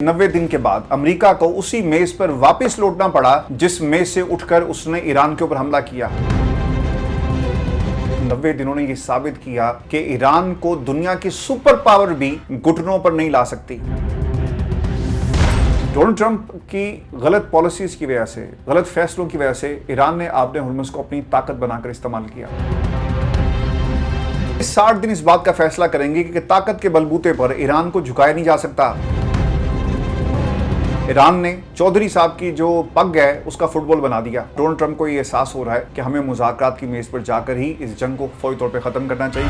90 दिन के बाद अमेरिका को उसी मेज पर वापस लौटना पड़ा जिस मेज से उठकर उसने ईरान के ऊपर हमला किया। 90 दिनों ने यह साबित किया कि ईरान को दुनिया की सुपर पावर भी घुटनों पर नहीं ला सकती। डोनाल्ड ट्रंप की गलत पॉलिसीज की वजह से, गलत फैसलों की वजह से ईरान ने आबने हुर्मुज़ को अपनी ताकत बनाकर इस्तेमाल किया। 60 दिन इस बात का फैसला करेंगे कि ताकत के बलबूते पर ईरान को झुकाया नहीं जा सकता। ईरान ने चौधरी साहब की जो पग है उसका फुटबॉल बना दिया। डोनाल्ड ट्रंप को ये एहसास हो रहा है कि हमें मुज़ाकरात की मेज पर जाकर ही इस जंग को फौरी तौर पे खत्म करना चाहिए।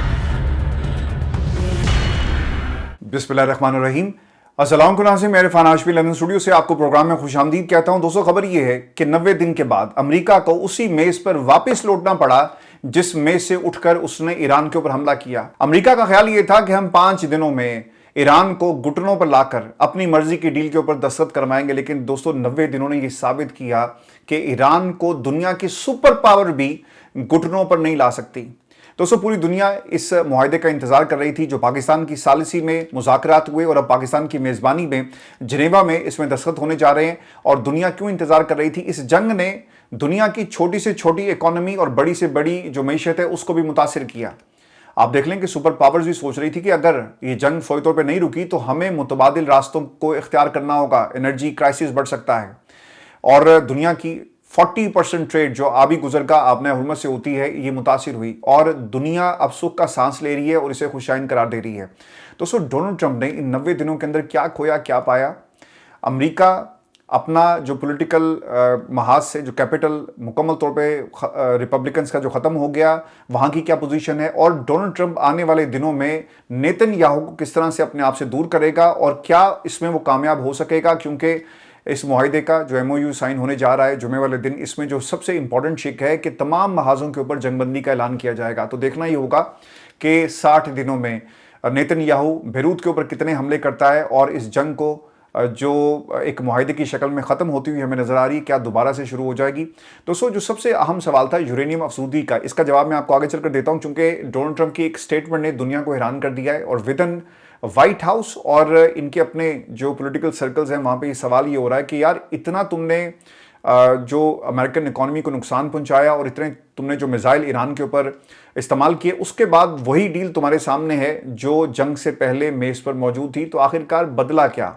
बिस्मिल्लाहिर्रहमानिर्रहीम। अस्सलाम वालेकुम, मैं इरफान हाशमी लंदन स्टूडियो से आपको प्रोग्राम में खुशामदीद कहता हूं। दोस्तों, खबर यह है कि 90 दिन के बाद अमेरिका को उसी मेज पर वापस लौटना पड़ा जिस मेज से उठकर उसने ईरान के ऊपर हमला किया। अमेरिका का ख्याल यह था कि हम 5 दिनों में ईरान को घुटनों पर लाकर अपनी मर्जी की डील के ऊपर दस्तखत करवाएंगे, लेकिन दोस्तों 90 दिनों ने यह साबित किया कि ईरान को दुनिया की सुपर पावर भी घुटनों पर नहीं ला सकती। दोस्तों, पूरी दुनिया इस मुआहदे का इंतजार कर रही थी जो पाकिस्तान की सालिसी में मुज़ाकरात हुए और अब पाकिस्तान की मेज़बानी में जिनेवा में इसमें दस्तखत होने जा रहे हैं। और दुनिया क्यों इंतजार कर रही थी? इस जंग ने दुनिया की छोटी से छोटी इकोनॉमी और बड़ी से बड़ी जो मईशत है उसको भी मुतासिर किया। आप देख लें कि सुपर पावर्स भी सोच रही थी कि अगर ये जंग फौरी तौर पे नहीं रुकी तो हमें मुतबादिल रास्तों को इख्तियार करना होगा, एनर्जी क्राइसिस बढ़ सकता है। और दुनिया की 40% ट्रेड जो आबी गुजरगा आबने हुर्मुज़ से होती है ये मुतासिर हुई और दुनिया अब सुख का सांस ले रही है और इसे खुशाइन करार दे रही है। दोस्तों, डोनाल्ड ट्रंप ने इन 90 दिनों के अंदर क्या खोया, क्या पाया? अमेरिका अपना जो पॉलिटिकल महाज से जो कैपिटल मुकम्मल तौर पे रिपब्लिकन्स का जो ख़त्म हो गया, वहाँ की क्या पोजीशन है, और डोनाल्ड ट्रंप आने वाले दिनों में नेतन्याहू को किस तरह से अपने आप से दूर करेगा और क्या इसमें वो कामयाब हो सकेगा? क्योंकि इस मुआहदे का जो MOU साइन होने जा रहा है जुमे वाले दिन, इसमें जो सबसे इंपॉर्टेंट शिक है कि तमाम महाजों के ऊपर जंगबंदी का ऐलान किया जाएगा। तो देखना ही होगा कि 60 दिनों में नेतन्याहू बेरूत के ऊपर कितने हमले करता है और इस जंग को जो एक मुआहदे की शक्ल में ख़त्म होती हुई हमें नज़र आ रही है, क्या दोबारा से शुरू हो जाएगी? दोस्तों, जो सबसे अहम सवाल था यूरेनियम अफसूदी का, इसका जवाब मैं आपको आगे चलकर देता हूं, क्योंकि डोनाल्ड ट्रंप की एक स्टेटमेंट ने दुनिया को हैरान कर दिया है और विदन व्हाइट हाउस और इनके अपने जो पॉलिटिकल सर्कल्स हैं वहाँ पे ये सवाल ये हो रहा है कि यार इतना तुमने जो अमेरिकन इकॉनमी को नुकसान पहुंचाया और इतने तुमने जो मिसाइल ईरान के ऊपर इस्तेमाल किए, उसके बाद वही डील तुम्हारे सामने है जो जंग से पहले मेज़ पर मौजूद थी, तो आखिरकार बदला क्या?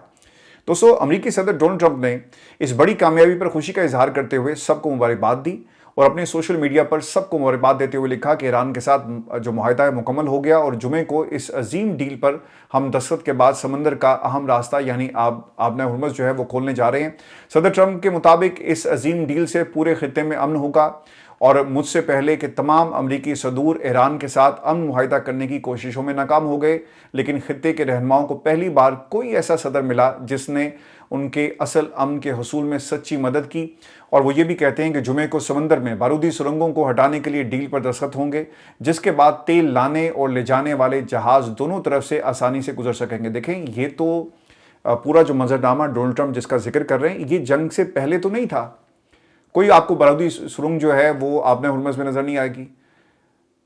दोस्तों, अमेरिकी सदर डोनाल्ड ट्रंप ने इस बड़ी कामयाबी पर खुशी का इजहार करते हुए सबको मुबारकबाद दी और अपने सोशल मीडिया पर सबको मुबारकबाद देते हुए लिखा कि ईरान के साथ जो मुआहदा है मुकम्मल हो गया और जुमे को इस अजीम डील पर हम दस्तखत के बाद समंदर का अहम रास्ता यानी आबने हुर्मुज़ जो है वो खोलने जा रहे हैं। सदर ट्रंप के मुताबिक इस अजीम डील से पूरे खित्ते में अमन होगा और मुझसे पहले के तमाम अमरीकी सदूर ईरान के साथ अमन मुआहदा करने की कोशिशों में नाकाम हो गए, लेकिन खित्ते के रहनुमाओं को पहली बार कोई ऐसा सदर मिला जिसने उनके असल अमन के हसूल में सच्ची मदद की। और वो ये भी कहते हैं कि जुमे को समंदर में बारूदी सुरंगों को हटाने के लिए डील पर दस्तखत होंगे, जिसके बाद तेल लाने और ले जाने वाले जहाज़ दोनों तरफ से आसानी से गुजर सकेंगे। देखें, ये तो पूरा जो मंजरनामा डोनाल्ड ट्रंप जिसका जिक्र कर रहे हैं ये जंग से पहले तो नहीं था। कोई आपको बारूदी सुरंग जो है वो आबने हुर्मुज़ में नजर नहीं आएगी।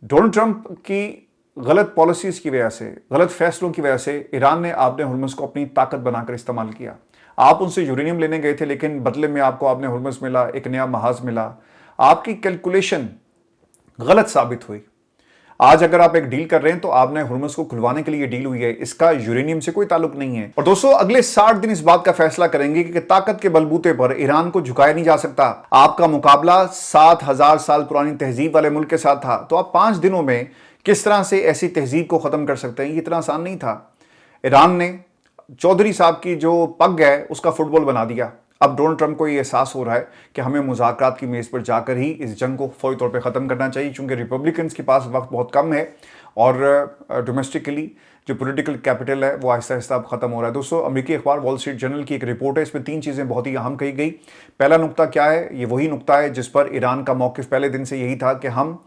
डोनाल्ड ट्रंप की गलत पॉलिसीज की वजह से, गलत फैसलों की वजह से ईरान ने आबने हुर्मुज़ को अपनी ताकत बनाकर इस्तेमाल किया। आप उनसे यूरेनियम लेने गए थे, लेकिन बदले में आपको आबने हुर्मुज़ मिला, एक नया महाज मिला। आपकी कैलकुलेशन गलत साबित हुई। आज अगर आप एक डील कर रहे हैं तो आबने हुर्मुज़ को खुलवाने के लिए डील हुई है, इसका यूरेनियम से कोई ताल्लुक नहीं है। और दोस्तों, अगले 60 दिन इस बात का फैसला करेंगे कि ताकत के बलबूते पर ईरान को झुकाया नहीं जा सकता। आपका मुकाबला 7000 साल पुरानी तहजीब वाले मुल्क के साथ था, तो आप 5 दिनों में किस तरह से ऐसी तहजीब को खत्म कर सकते हैं? ये इतना आसान नहीं था। ईरान ने चौधरी साहब की जो पग है उसका फुटबॉल बना दिया। अब डोनाल्ड ट्रंप को ये एहसास हो रहा है कि हमें मुज़ाकरात की मेज़ पर जाकर ही इस जंग को फौरी तौर पे ख़त्म करना चाहिए, क्योंकि रिपब्लिकन्स के पास वक्त बहुत कम है और डोमेस्टिकली जो पॉलिटिकल कैपिटल है वो आहिस्ता आहिस्ता अब ख़त्म हो रहा है। दोस्तों, अमेरिकी अखबार वॉल स्ट्रीट जर्नल की एक रिपोर्ट है, इसमें 3 चीज़ें बहुत ही अहम कही गई। पहला नुक्ता क्या है? ये वही नुक्ता है जिस पर ईरान का मौक़िफ़ पहले दिन से यही था कि हम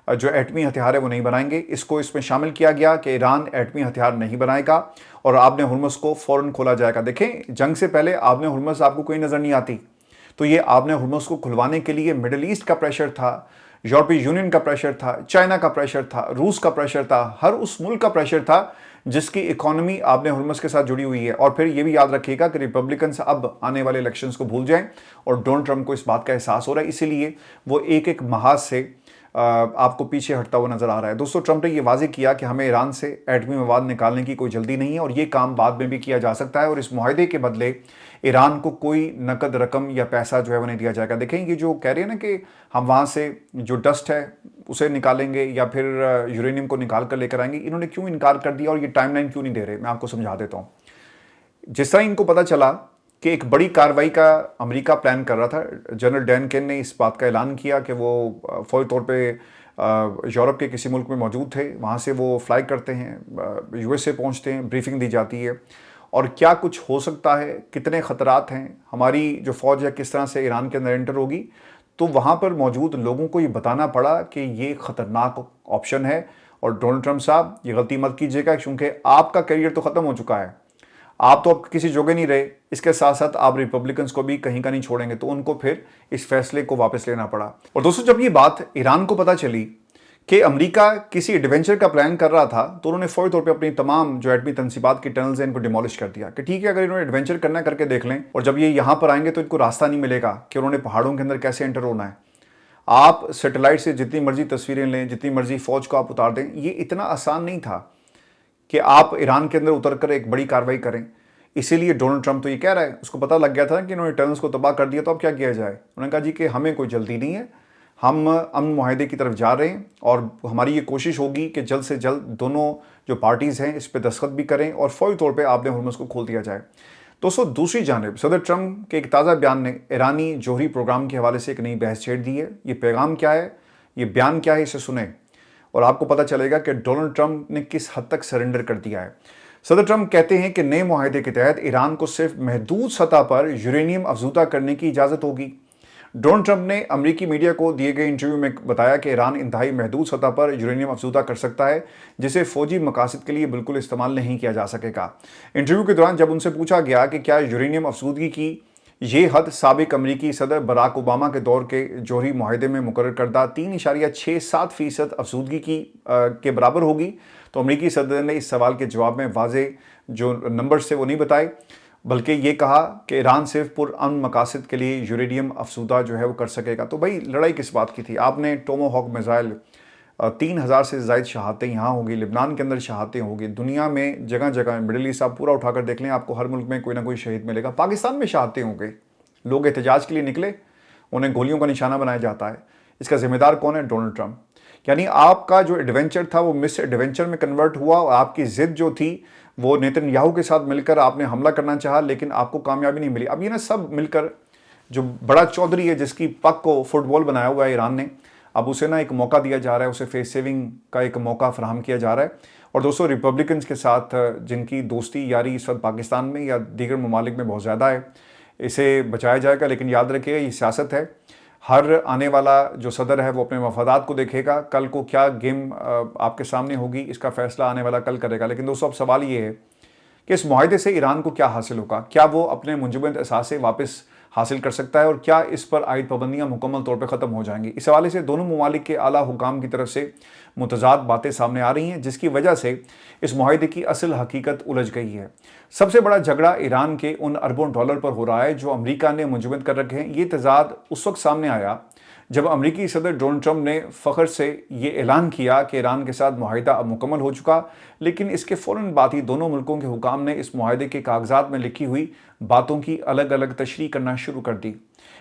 जो एटमी हथियार है वो नहीं बनाएंगे। इसको इसमें शामिल किया गया कि ईरान एटमी हथियार नहीं बनाएगा और आबने हुर्मुज़ को फ़ौरन खोला जाएगा। देखें, जंग से पहले आबने हुर्मुज़ आपको कोई नज़र नहीं आती, तो ये आबने हुर्मुज़ को खुलवाने के लिए मिडल ईस्ट का प्रेशर था, यूरोपीय यूनियन का प्रेशर था, चाइना का प्रेशर था, रूस का प्रेशर था, हर उस मुल्क का प्रेशर था جس کی اکانومی آبِ ہرمز کے ساتھ جڑی ہوئی ہے. اور پھر یہ بھی یاد رکھیے گا کہ ریپبلکنس اب آنے والے الیکشنز کو بھول جائیں اور ڈونلڈ ٹرمپ کو اس بات کا احساس ہو رہا ہے, اسی لیے وہ ایک محاذ سے آپ کو پیچھے ہٹتا ہوا نظر آ رہا ہے. دوستو, ٹرمپ نے یہ واضح کیا کہ ہمیں ایران سے ایٹمی مواد نکالنے کی کوئی جلدی نہیں ہے اور یہ کام بعد میں بھی کیا جا سکتا ہے, اور اس معاہدے کے بدلے ایران کو کوئی نقد رقم یا پیسہ جو ہے وہ نہیں دیا جائے گا. دیکھیں, یہ جو کہہ رہے ہیں نا کہ ہم وہاں سے جو ڈسٹ ہے اسے نکالیں گے یا پھر یورینیم کو نکال کر لے کر آئیں گے, انہوں نے کیوں انکار کر دیا اور یہ ٹائم لائن کیوں نہیں دے رہے, میں آپ کو سمجھا دیتا ہوں. جس طرح ان کو پتا چلا کہ ایک بڑی کارروائی کا امریکہ پلان کر رہا تھا, جنرل ڈین کین نے اس بات کا اعلان کیا کہ وہ فوری طور پہ یورپ کے کسی ملک میں موجود تھے, وہاں سے وہ فلائی کرتے ہیں, یو ایس اے پہنچتے ہیں, بریفنگ دی جاتی ہے اور کیا کچھ ہو سکتا ہے, کتنے خطرات ہیں, ہماری جو فوج ہے کس طرح سے ایران کے اندر انٹر ہوگی. تو وہاں پر موجود لوگوں کو یہ بتانا پڑا کہ یہ خطرناک آپشن ہے, اور ڈونلڈ ٹرمپ صاحب یہ غلطی مت کیجیے گا کیونکہ آپ کا کیریئر تو ختم ہو چکا ہے, آپ تو اب کسی جوگے نہیں رہے, اس کے ساتھ ساتھ آپ ریپبلکنز کو بھی کہیں کا نہیں چھوڑیں گے. تو ان کو پھر اس فیصلے کو واپس لینا پڑا. اور دوستو, جب یہ بات ایران کو پتہ چلی کہ امریکہ کسی ایڈونچر کا پلان کر رہا تھا, تو انہوں نے فوری طور پہ اپنی تمام جو ایٹمی تنصیبات کی ٹنلز ہیں ان کو ڈیمولش کر دیا کہ ٹھیک ہے, اگر انہوں نے ایڈونچر کرنا ہے کر کے دیکھ لیں, اور جب یہ یہاں پر آئیں گے تو ان کو راستہ نہیں ملے گا کہ انہوں نے پہاڑوں کے اندر کیسے انٹر ہونا ہے. آپ سیٹلائٹ سے جتنی مرضی تصویریں لیں, جتنی مرضی فوج کو آپ اتار دیں, یہ اتنا آسان نہیں تھا کہ آپ ایران کے اندر اتر کر ایک بڑی کارروائی کریں. اسی لیے ڈونلڈ ٹرمپ تو یہ کہہ رہا ہے, اس کو پتہ لگ گیا تھا کہ انہوں نے ٹنلز کو تباہ کر دیا, تو اب کیا کیا جائے. انہوں نے کہا جی کہ ہمیں کوئی جلدی نہیں ہے, ہم امن معاہدے کی طرف جا رہے ہیں اور ہماری یہ کوشش ہوگی کہ جلد سے جلد دونوں جو پارٹیز ہیں اس پہ دستخط بھی کریں اور فوری طور پہ آبِ ہرمز کو کھول دیا جائے. دوستو, دوسری جانب صدر ٹرمپ کے ایک تازہ بیان نے ایرانی جوہری پروگرام کے حوالے سے ایک نئی بحث چھیڑ دی ہے. یہ پیغام کیا ہے, یہ بیان کیا ہے, اسے سنیں اور آپ کو پتہ چلے گا کہ ڈونلڈ ٹرمپ نے کس حد تک سرنڈر کر دیا ہے. صدر ٹرمپ کہتے ہیں کہ نئے معاہدے کے تحت ایران کو صرف محدود سطح پر یورینیم افزودہ کرنے کی اجازت ہوگی. ڈونلڈ ٹرمپ نے امریکی میڈیا کو دیے گئے انٹرویو میں بتایا کہ ایران انتہائی محدود سطح پر یورینیم افزودہ کر سکتا ہے, جسے فوجی مقاصد کے لیے بالکل استعمال نہیں کیا جا سکے گا. انٹرویو کے دوران جب ان سے پوچھا گیا کہ کیا یورینیم افزودگی کی یہ حد سابق امریکی صدر براک اوباما کے دور کے جوہری معاہدے میں مقرر کردہ 3.67% افزودگی کے برابر ہوگی, تو امریکی صدر نے اس سوال کے جواب میں واضح جو نمبرز تھے وہ نہیں بتائے, بلکہ یہ کہا کہ ایران صرف پرامن مقاصد کے لیے یورینیم افزودہ جو ہے وہ کر سکے گا. تو بھائی لڑائی کس بات کی تھی, آپ نے ٹومو ہاک میزائل 3000 سے زائد شہادتیں یہاں ہوگی, لبنان کے اندر شہادتیں ہوگی, دنیا میں جگہ جگہ مڈل ایسٹ آپ پورا اٹھا کر دیکھ لیں, آپ کو ہر ملک میں کوئی نہ کوئی شہید ملے گا. پاکستان میں شہادتیں ہوں گے, لوگ احتجاج کے لیے نکلے, انہیں گولیوں کا نشانہ بنایا جاتا ہے. اس کا ذمہ دار کون ہے؟ Donald Trump. یعنی آپ کا جو ایڈونچر تھا وہ مس ایڈونچر میں کنورٹ ہوا, اور آپ کی ضد جو تھی وہ نیتن یاہو کے ساتھ مل کر آپ نے حملہ کرنا چاہا, لیکن آپ کو کامیابی نہیں ملی. اب یہ نا سب مل کر جو بڑا چودھری ہے جس کی پگ کو فٹ بال بنایا ہوا ہے ایران نے, اب اسے نا ایک موقع دیا جا رہا ہے, اسے فیس سیونگ کا ایک موقع فراہم کیا جا رہا ہے. اور دوستو, ریپبلکنز کے ساتھ جن کی دوستی یاری اس وقت پاکستان میں یا دیگر ممالک میں بہت زیادہ ہے, اسے بچایا جائے گا. لیکن یاد رکھیے یہ سیاست ہے, ہر آنے والا جو صدر ہے وہ اپنے مفادات کو دیکھے گا, کل کو کیا گیم آپ کے سامنے ہوگی اس کا فیصلہ آنے والا کل کرے گا. لیکن دوستو, اب سوال یہ ہے کہ اس معاہدے سے ایران کو کیا حاصل ہوگا, کیا وہ اپنے منجمد اثاثے واپس حاصل کر سکتا ہے, اور کیا اس پر عائد پابندیاں مکمل طور پہ ختم ہو جائیں گی. اس حوالے سے دونوں ممالک کے اعلیٰ حکام کی طرف سے متضاد باتیں سامنے آ رہی ہیں, جس کی وجہ سے اس معاہدے کی اصل حقیقت الجھ گئی ہے. سب سے بڑا جھگڑا ایران کے ان اربوں ڈالر پر ہو رہا ہے جو امریکہ نے منجمد کر رکھے ہیں. یہ تضاد اس وقت سامنے آیا جب امریکی صدر ڈونلڈ ٹرمپ نے فخر سے یہ اعلان کیا کہ ایران کے ساتھ معاہدہ اب مکمل ہو چکا, لیکن اس کے فوراً بعد ہی دونوں ملکوں کے حکام نے اس معاہدے کے کاغذات میں لکھی ہوئی باتوں کی الگ الگ تشریح کرنا شروع کر دی.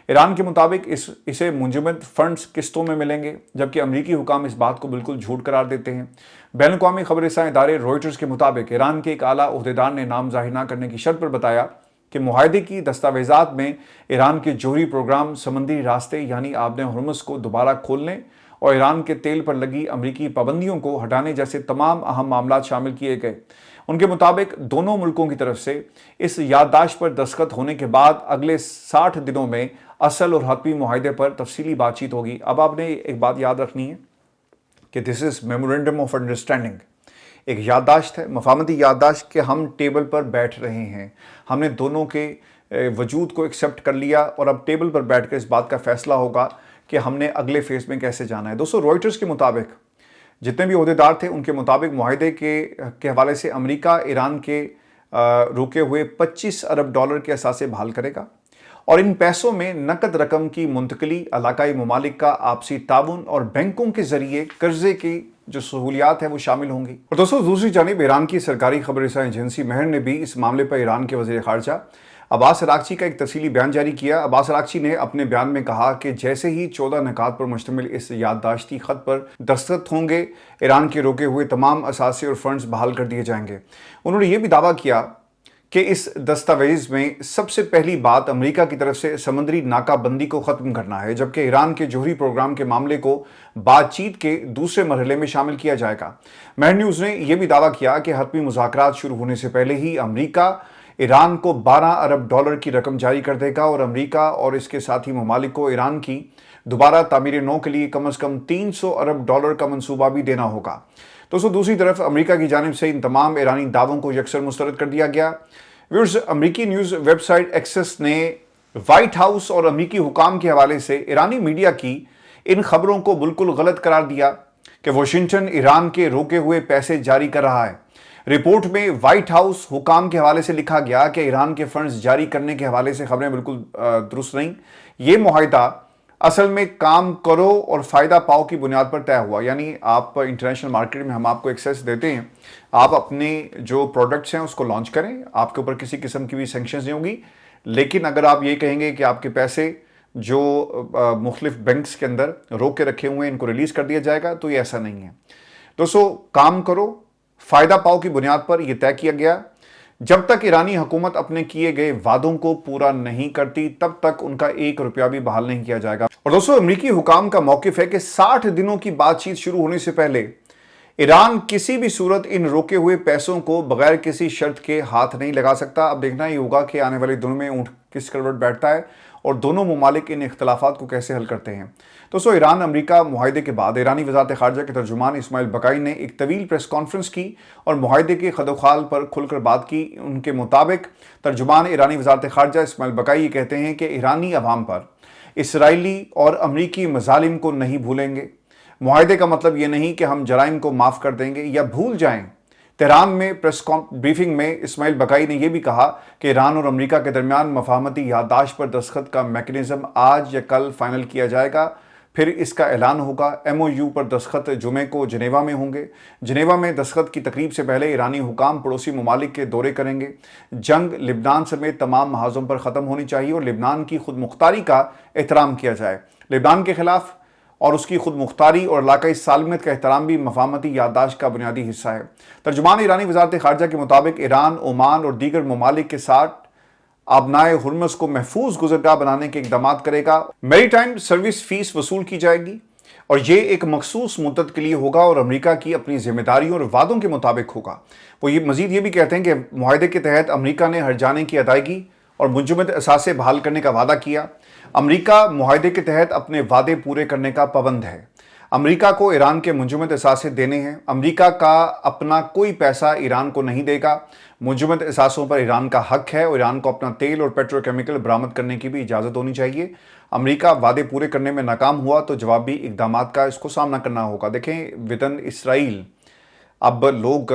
ایران کے مطابق اسے منجمد فنڈز قسطوں میں ملیں گے, جبکہ امریکی حکام اس بات کو بالکل جھوٹ قرار دیتے ہیں. بین الاقوامی خبر رساں ادارے روئٹرز کے مطابق ایران کے ایک اعلیٰ عہدیدار نے نام ظاہر نہ کرنے کی شرط پر بتایا کہ معاہدے کی دستاویزات میں ایران کے جوہری پروگرام سمندری راستے یعنی آبِ ہرمز کو دوبارہ کھولنے اور ایران کے تیل پر لگی امریکی پابندیوں کو ہٹانے جیسے تمام اہم معاملات شامل کیے گئے. ان کے مطابق دونوں ملکوں کی طرف سے اس یادداشت پر دستخط ہونے کے بعد اگلے 60 دنوں میں اصل اور حتمی معاہدے پر تفصیلی بات چیت ہوگی. اب آپ نے ایک بات یاد رکھنی ہے کہ دس از میمورینڈم آف انڈرسٹینڈنگ, ایک یادداشت ہے, مفاہمتی یادداشت کہ ہم ٹیبل پر بیٹھ رہے ہیں, ہم نے دونوں کے وجود کو ایکسیپٹ کر لیا اور اب ٹیبل پر بیٹھ کر اس بات کا فیصلہ ہوگا کہ ہم نے اگلے فیز میں کیسے جانا ہے. دوستو, روئٹرز کے مطابق जितने भी ओहदेदार थे उनके मुताबिक मुआहदे के हवाले से अमेरिका ईरान के रुके हुए 25 अरब डॉलर के असासे बहाल करेगा और इन पैसों में नकद रकम की मुंतकली, इलाकाई ममालिक का आपसी ताउन और बैंकों के जरिए कर्जे की जो सहूलियात है वो शामिल होंगी। और दोस्तों, दूसरी जानिब ईरान की सरकारी खबर रसां एजेंसी महर ने भी इस मामले पर ईरान के वज़ीर ख़ारजा अब्बास अराग़ची का एक तफसीली बयान जारी किया। अब्बास अराग़ची ने अपने बयान में कहा कि जैसे ही 14 निकात पर मुश्तमिल इस याददाश्ती ख़त पर दस्तखत होंगे, ईरान के रोके हुए तमाम असासे और फंड्स बहाल कर दिए जाएंगे। उन्होंने ये भी दावा किया कि इस दस्तावेज़ में सबसे पहली बात अमेरिका की तरफ से समुद्री नाकाबंदी को ख़त्म करना है, जबकि ईरान के जोहरी प्रोग्राम के मामले को बातचीत के दूसरे मरहले में शामिल किया जाएगा। महर न्यूज़ ने यह भी दावा किया कि हतमी मुज़ाकरात शुरू होने से पहले ही अमेरिका ईरान को 12 अरब डॉलर की रकम जारी कर देगा और अमेरिका और इसके साथी ममालिक को ईरान की दोबारा तामीर नौ के लिए कम से कम 300 अरब डॉलर का मंसूबा भी देना होगा। दोस्तों, दूसरी तरफ अमेरिका की जानिब से इन तमाम ईरानी दावों को यकसर मुस्तरद कर दिया गया। व्यूअर्स, अमेरिकी न्यूज़ वेबसाइट एक्सेस ने व्हाइट हाउस और अमेरिकी हुकाम के हवाले से ईरानी मीडिया की इन खबरों को बिल्कुल गलत करार दिया कि वाशिंगटन ईरान के रोके हुए पैसे जारी कर रहा है। रिपोर्ट में व्हाइट हाउस हुकाम के हवाले से लिखा गया कि ईरान के फंड्स जारी करने के हवाले से खबरें बिल्कुल दुरुस्त नहीं। ये मुआहिदा असल में काम करो और फ़ायदा पाओ की बुनियाद पर तय हुआ, यानी आप इंटरनेशनल मार्केट में हम आपको एक्सेस देते हैं, आप अपने जो प्रोडक्ट्स हैं उसको लॉन्च करें, आपके ऊपर किसी किस्म की भी सेंक्शंस नहीं होंगी। लेकिन अगर आप ये कहेंगे कि आपके पैसे जो मुख्तलिफ बैंक्स के अंदर रोक के रखे हुए हैं इनको रिलीज़ कर दिया जाएगा, तो ये ऐसा नहीं है। दोस्तों, काम करो फ़ायदा पाओ की बुनियाद पर यह तय किया गया। जब तक ईरानी हुकूमत अपने किए गए वादों को पूरा नहीं करती, तब तक उनका 1 रुपया भी बहाल नहीं किया जाएगा। और दोस्तों, अमेरिकी हुकाम का मौक़िफ़ है कि 60 दिनों की बातचीत शुरू होने से पहले ईरान किसी भी सूरत इन रोके हुए पैसों को बगैर किसी शर्त के हाथ नहीं लगा सकता। अब देखना ही होगा कि आने वाले दिनों में ऊँट किस करवट बैठता है और दोनों ममालिक इन इख्तलाफात को कैसे हल करते हैं। दोस्तों, ईरान अमेरिका मुआहदे के बाद ईरानी वज़ारत ख़ारजा के तर्जुमान इस्माइल बकाई ने एक तवील प्रेस कॉन्फ्रेंस की और मुआहदे के खदोखाल पर खुलकर बात की। उनके मुताबिक तर्जुमान ईरानी वज़ारत ख़ारजा इस्माइल बकाई ये कहते हैं कि ईरानी अवाम पर इसराइली और अमरीकी मज़ालिम को नहीं भूलेंगे। मुआहदे का मतलब ये नहीं कि हम जराइम को माफ़ कर देंगे या भूल जाएं। तेहरान में प्रेस ब्रीफिंग में इस्माइल बकाई ने यह भी कहा कि ईरान और अमेरिका के दरमियान मफाहमती याददाश्त पर दस्तखत का मैकेनिज्म आज या कल फाइनल किया जाएगा, फिर इसका ऐलान होगा। MOU पर दस्तखत जुमे को जनेवा में होंगे। जनेवा में दस्तखत की तकरीब से पहले ईरानी हुकाम पड़ोसी ममालिक के दौरे करेंगे। जंग लिबनान समेत तमाम महाजों पर ख़त्म होनी चाहिए और लिबनान की खुद मुख्तारी का एहतराम किया जाए। लिबनान के खिलाफ और उसकी खुद मुख्तारी और इलाकाई सालमियत का एहतराम भी मफाहमती याददाश्त का बुनियादी हिस्सा है। तर्जुमान ईरानी वज़ारत ख़ारजा के मुताबिक ईरान, ओमान और दीगर ममालिक के साथ आबनाए हुर्मुज़ को महफूज गुज़रगाह बनाने के इक़दाम करेगा। मैरीटाइम सर्विस फ़ीस वसूल की जाएगी और ये एक मखसूस मुद्दत के लिए होगा और अमेरिका की अपनी जिम्मेदारियों और वादों के मुताबिक होगा। वो ये मज़ीद ये भी कहते हैं कि मुआहदे के तहत अमेरिका ने हर्जाने की अदायगी और मुंजमद असासे बहाल करने का वादा किया। अमेरिका मुआहदे के तहत अपने वादे पूरे करने का पाबंद है। अमेरिका को ईरान के मुंजमद असासे देने हैं। अमेरिका का अपना कोई पैसा ईरान को नहीं देगा। मुंजमद असासों पर ईरान का हक है और ईरान को अपना तेल और पेट्रोकेमिकल बरामद करने की भी इजाज़त होनी चाहिए। अमेरिका वादे पूरे करने में नाकाम हुआ तो जवाबी इक़दाम का इसको सामना करना होगा। देखें, विदन इसराइल अब लोग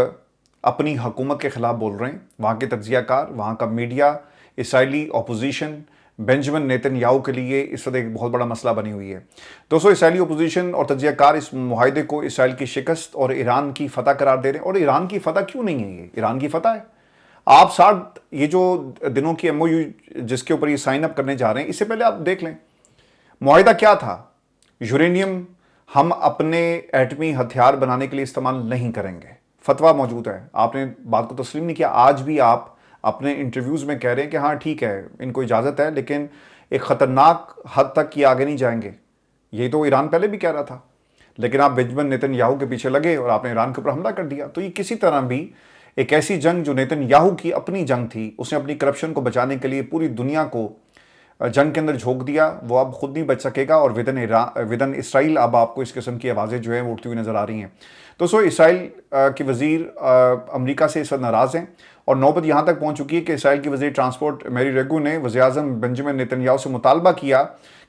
अपनी हुकूमत के ख़िलाफ़ बोल रहे हैं। वहाँ के तज्ज़ियाकार, वहाँ का media, Israeli opposition Benjamin Netanyahu के लिए इस वक्त एक बहुत बड़ा मसला बनी हुई है। दोस्तों, इसराइली अपोजिशन और तज्ज़ियाकार इस मुआहदे को इसराइल की शिकस्त और ईरान की फतह करार दे रहे हैं। और ईरान की फतह क्यों नहीं है? ये ईरान की फतह है। आप 60 ये जो दिनों की MOU जिसके ऊपर ये साइन अप करने जा रहे हैं, इससे पहले आप देख लें मुआहिदा क्या था। यूरेनियम हम अपने एटमी हथियार बनाने के लिए इस्तेमाल नहीं करेंगे, फतवा मौजूद है। आपने बात को तस्लीम नहीं किया। आज भी आप अपने इंटरव्यूज़ में कह रहे हैं कि हाँ ठीक है, इनको इजाज़त है, लेकिन एक ख़तरनाक हद तक ये आगे नहीं जाएंगे। ये तो ईरान पहले भी कह रहा था, लेकिन आप बेंजामिन नेतन्याहू के पीछे लगे और आपने ईरान के ऊपर हमला कर दिया। तो ये किसी तरह भी एक ऐसी जंग जो नेतन्याहू की अपनी जंग थी, उसने अपनी करप्शन को बचाने के लिए पूरी दुनिया को जंग के अंदर झोंक दिया वो अब खुद नहीं बच सकेगा और विदन इसराइल अब आपको इस किस्म की आवाज़ें जो हैं वो उठती हुई नज़र आ रही हैं। दोस्तों इसराइल के वज़ीर अमेरिका से इस वक्त नाराज़ हैं और नौबत यहाँ तक पहुँच चुकी है कि इसराइल की वज़ीर ट्रांसपोर्ट मैरी रेगू ने वज़ीर-ए-आज़म बेंजामिन नेतन्याहू से मुतालबा किया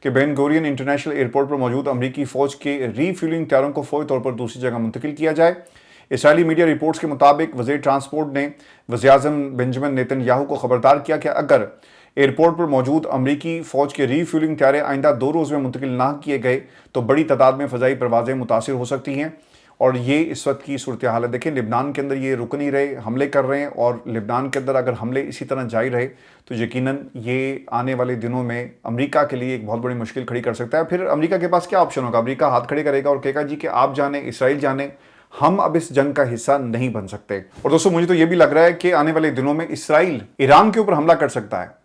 कि बेन गुरियन इंटरनेशनल एयरपोर्ट पर मौजूद अमरीकी फ़ौज के रीफ्यूलिंग तैयारों को फौरी तौर पर दूसरी जगह मुंतकिल किया जाए। इसराइली मीडिया रिपोर्ट्स के मुताबिक वज़ीर ट्रांसपोर्ट ने वज़ीर-ए-आज़म बेंजामिन नेतन्याहू को खबरदार किया कि अगर एयरपोर्ट पर मौजूद अमरीकी फ़ौज के रीफ्यूलिंग तैयारे आइंदा 2 रोज़ में मुंतकिल ना किए गए तो बड़ी तादाद में फ़ज़ाई परवाज़ें मुतासिर हो सकती हैं और ये इस वक्त की सूरत हाल है। देखिए लिबनान के अंदर ये रुक नहीं रहे, हमले कर रहे हैं और लिबनान के अंदर अगर हमले इसी तरह जारी रहे तो यकीनन ये आने वाले दिनों में अमेरिका के लिए एक बहुत बड़ी मुश्किल खड़ी कर सकता है। फिर अमेरिका के पास क्या ऑप्शन होगा? अमेरिका हाथ खड़े करेगा और कहेगा जी कि आप जाने, इसराइल जाने, हम अब इस जंग का हिस्सा नहीं बन सकते। और दोस्तों मुझे तो ये भी लग रहा है कि आने वाले दिनों में इसराइल ईरान के ऊपर हमला कर सकता है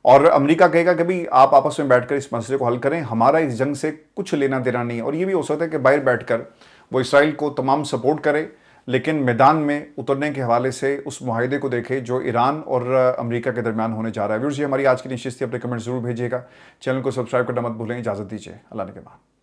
और अमेरिका कहेगा कि भाई आप आपस में बैठकर इस मसले को हल करें, हमारा इस जंग से कुछ लेना देना नहीं है। और ये भी हो सकता है कि बाहर बैठकर वो इसराइल को तमाम सपोर्ट करे लेकिन मैदान में उतरने के हवाले से उस मुआहदे को देखे जो ईरान और अमेरिका के दरमियान होने जा रहा है। व्यूअर्स ये हमारी आज की निश्चित थी, अपने कमेंट जरूर भेजिएगा। चैनल को सब्सक्राइब करना मत भूलें। इजाज़त दीजिए, अल्लाह ने के बाद।